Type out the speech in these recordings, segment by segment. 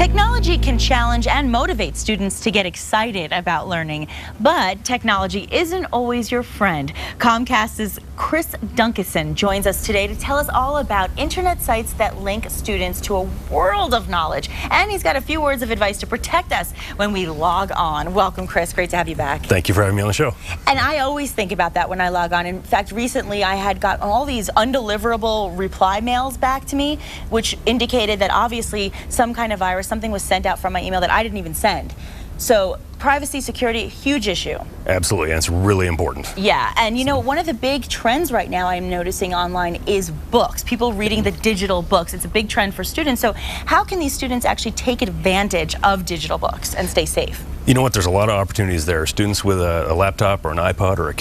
Technology can challenge and motivate students to get excited about learning, but technology isn't always your friend. Comcast's Chris Dunkeson joins us today to tell us all about internet sites that link students to a world of knowledge. And he's got a few words of advice to protect us when we log on. Welcome, Chris. Great to have you back. Thank you for having me on the show. And I always think about that when I log on. In fact, recently I had gotten all these undeliverable reply mails back to me, which indicated that obviously some kind of virus, something was sent out from my email that I didn't even send. So privacy, security, huge issue. Absolutely, and it's really important. Yeah, and you know, one of the big trends right now I'm noticing online is books. People reading the digital books. It's a big trend for students. So how can these students actually take advantage of digital books and stay safe? You know what, there's a lot of opportunities there. Students with a laptop or an iPod or an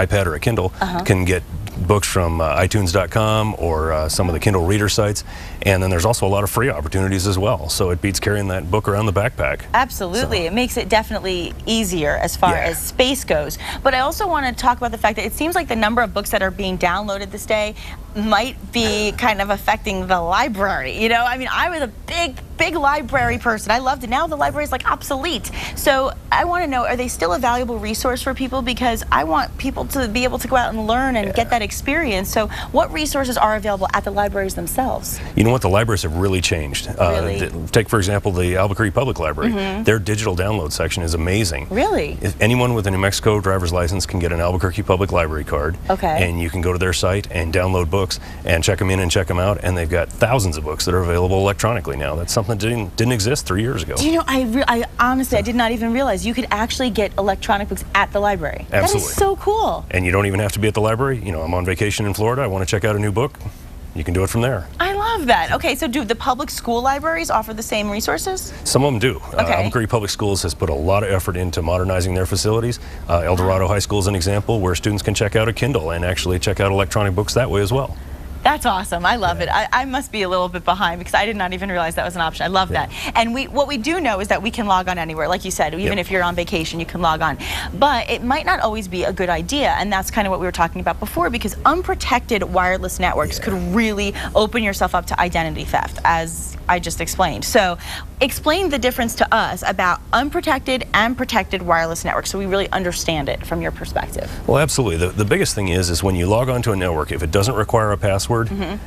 iPad or a Kindle can get books from iTunes.com or some of the Kindle reader sites, and then there's also a lot of free opportunities as well, so it beats carrying that book around the backpack. Absolutely. So it makes it definitely easier as far as space goes. But I also want to talk about the fact that it seems like the number of books that are being downloaded this day might be kind of affecting the library. You know, I mean, I was a big library person. I loved it. Now the library is like obsolete. So I want to know, are they still a valuable resource for people? Because I want people to be able to go out and learn and get that experience. So what resources are available at the libraries themselves? You know what, the libraries have really changed. Really? Take, for example, the Albuquerque Public Library. Their digital download section is amazing. Really? If anyone with a New Mexico driver's license can get an Albuquerque Public Library card. And you can go to their site and download books and check them in and check them out, and they've got thousands of books that are available electronically now. That's something that didn't exist 3 years ago. Do you know, I honestly, I did not even realize you could actually get electronic books at the library. Absolutely. That is so cool. And you don't even have to be at the library. You know, I'm on vacation in Florida, I want to check out a new book. You can do it from there. I love that. Okay, so do the public school libraries offer the same resources? Some of them do. Albuquerque Public Schools has put a lot of effort into modernizing their facilities. El Dorado High School is an example where students can check out a Kindle and actually check out electronic books that way as well. That's awesome. I love it. I must be a little bit behind because I did not even realize that was an option. I love that. And what we do know is that we can log on anywhere. Like you said, even if you're on vacation, you can log on. But it might not always be a good idea, and that's kind of what we were talking about before, because unprotected wireless networks could really open yourself up to identity theft, as I just explained. So explain the difference to us about unprotected and protected wireless networks so we really understand it from your perspective. Well, absolutely. The biggest thing is when you log onto a network, if it doesn't require a password,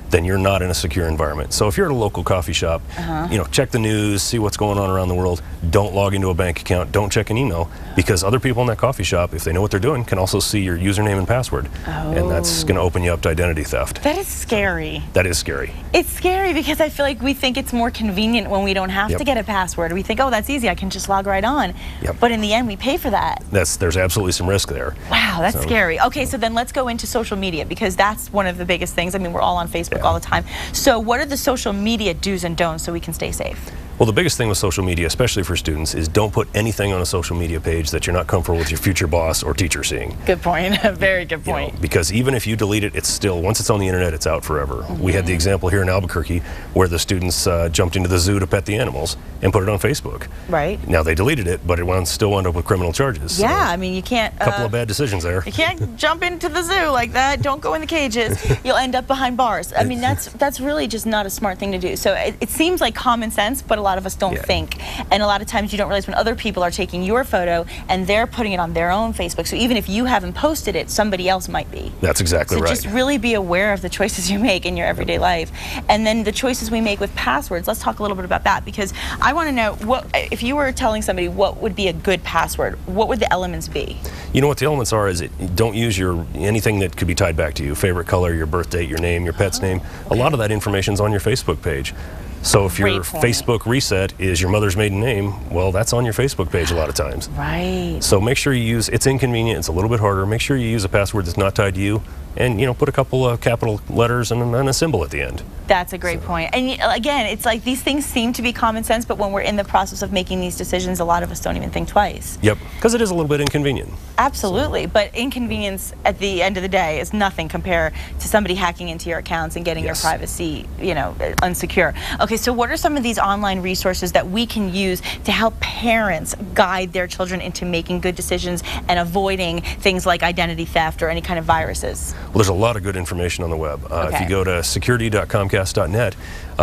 then you're not in a secure environment. So if you're at a local coffee shop, you know, check the news, see what's going on around the world. Don't log into a bank account, don't check an email, because other people in that coffee shop, if they know what they're doing, can also see your username and password. And that's going to open you up to identity theft. That is scary. That is scary. It's scary because I feel like we think it's more convenient when we don't have to get a password. We think, oh, that's easy, I can just log right on. But in the end, we pay for that. There's absolutely some risk there. Wow, that's scary. Okay, so then let's go into social media, because that's one of the biggest things. I mean, we're all on Facebook all the time. So what are the social media do's and don'ts so we can stay safe? Well, the biggest thing with social media, especially for students, is don't put anything on a social media page that you're not comfortable with your future boss or teacher seeing. Good point. Very good point. You know, because even if you delete it, it's still, once it's on the internet, it's out forever. We had the example here in Albuquerque where the students jumped into the zoo to pet the animals and put it on Facebook. Right. Now they deleted it, but it still wound up with criminal charges. Yeah, So I mean, you can't... A couple of bad decisions there. You can't jump into the zoo like that. Don't go in the cages. You'll end up behind bars. I mean, that's really just not a smart thing to do. So it seems like common sense, but a lot of us don't think. And a lot of times you don't realize when other people are taking your photo and they're putting it on their own Facebook. So even if you haven't posted it, somebody else might be. That's exactly right. So just really be aware of the choices you make in your everyday life. And then the choices we make with passwords. Let's talk a little bit about that, because I want to know, what if you were telling somebody what would be a good password, what would the elements be? You know what the elements are is don't use anything that could be tied back to you. Favorite color, your birth date, your name, your pet's name. A lot of that information is on your Facebook page. So if your Facebook reset is your mother's maiden name, well, that's on your Facebook page a lot of times. Right. So make sure you use, it's inconvenient, it's a little bit harder, make sure you use a password that's not tied to you, and, you know, put a couple of capital letters and a symbol at the end. That's a great point. And again, it's like these things seem to be common sense, but when we're in the process of making these decisions, a lot of us don't even think twice. Yep, because it is a little bit inconvenient. Absolutely, but inconvenience at the end of the day is nothing compared to somebody hacking into your accounts and getting your privacy, you know, unsecure. Okay, so what are some of these online resources that we can use to help parents guide their children into making good decisions and avoiding things like identity theft or any kind of viruses? Well, there's a lot of good information on the web. If you go to security.comcast.net,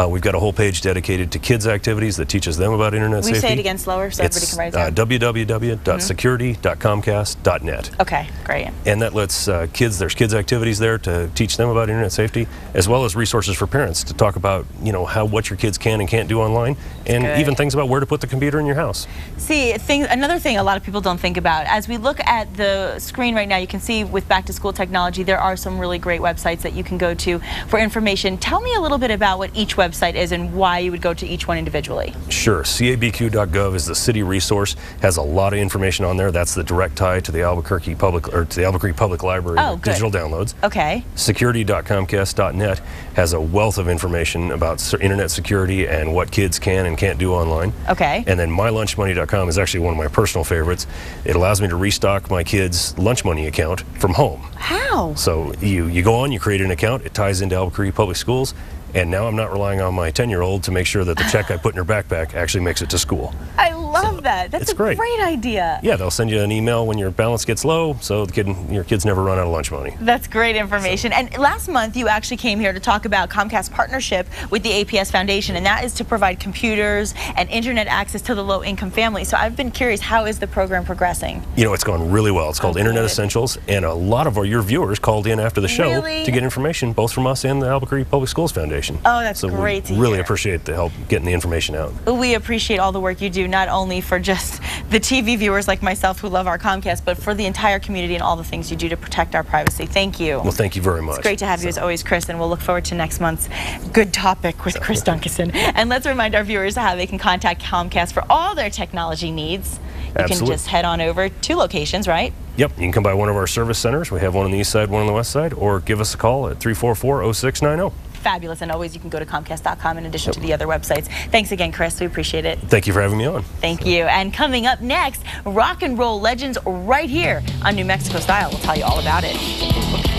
We've got a whole page dedicated to kids' activities that teaches them about internet safety. Say it again slower so everybody can write it down. www.security.comcast.net. Okay, great. And that lets there's kids' activities there to teach them about internet safety, as well as resources for parents to talk about, what your kids can and can't do online, and even things about where to put the computer in your house. See, another thing a lot of people don't think about, as we look at the screen right now, you can see with Back to School Technology, there are some really great websites that you can go to for information. Tell me a little bit about what each website is and why you would go to each one individually. Sure. CABQ.gov is the city resource, has a lot of information on there. That's the direct tie to the Albuquerque Public Library digital downloads. Okay. Security.comcast.net has a wealth of information about internet security and what kids can and can't do online. Okay. And then mylunchmoney.com is actually one of my personal favorites. It allows me to restock my kids' lunch money account from home. How? So you go on, you create an account, it ties into Albuquerque Public Schools, and now I'm not relying on my 10-year-old to make sure that the check I put in her backpack actually makes it to school. I love that. That's a great idea. Yeah, they'll send you an email when your balance gets low, so your kids never run out of lunch money. That's great information. And last month, you actually came here to talk about Comcast's partnership with the APS Foundation, and that is to provide computers and internet access to the low-income families. So I've been curious, how is the program progressing? It's gone really well. It's called Internet Essentials, and a lot of your viewers called in after the show to get information, both from us and the Albuquerque Public Schools Foundation. Oh, that's great to hear. Really appreciate the help getting the information out. We appreciate all the work you do, not only for just the TV viewers like myself who love our Comcast, but for the entire community and all the things you do to protect our privacy. Thank you. Well, thank you very much. It's great to have you as always, Chris, and we'll look forward to next month's Good Topic with Chris Dunkeson. And let's remind our viewers how they can contact Comcast for all their technology needs. You can just head on over to locations, right? Yep, you can come by one of our service centers. We have one on the east side, one on the west side, or give us a call at 344-0690. Fabulous, and always you can go to Comcast.com in addition to the other websites. Thanks again, Chris. We appreciate it. Thank you for having me on. Thank you. And coming up next, rock and roll legends right here on New Mexico Style. We'll tell you all about it.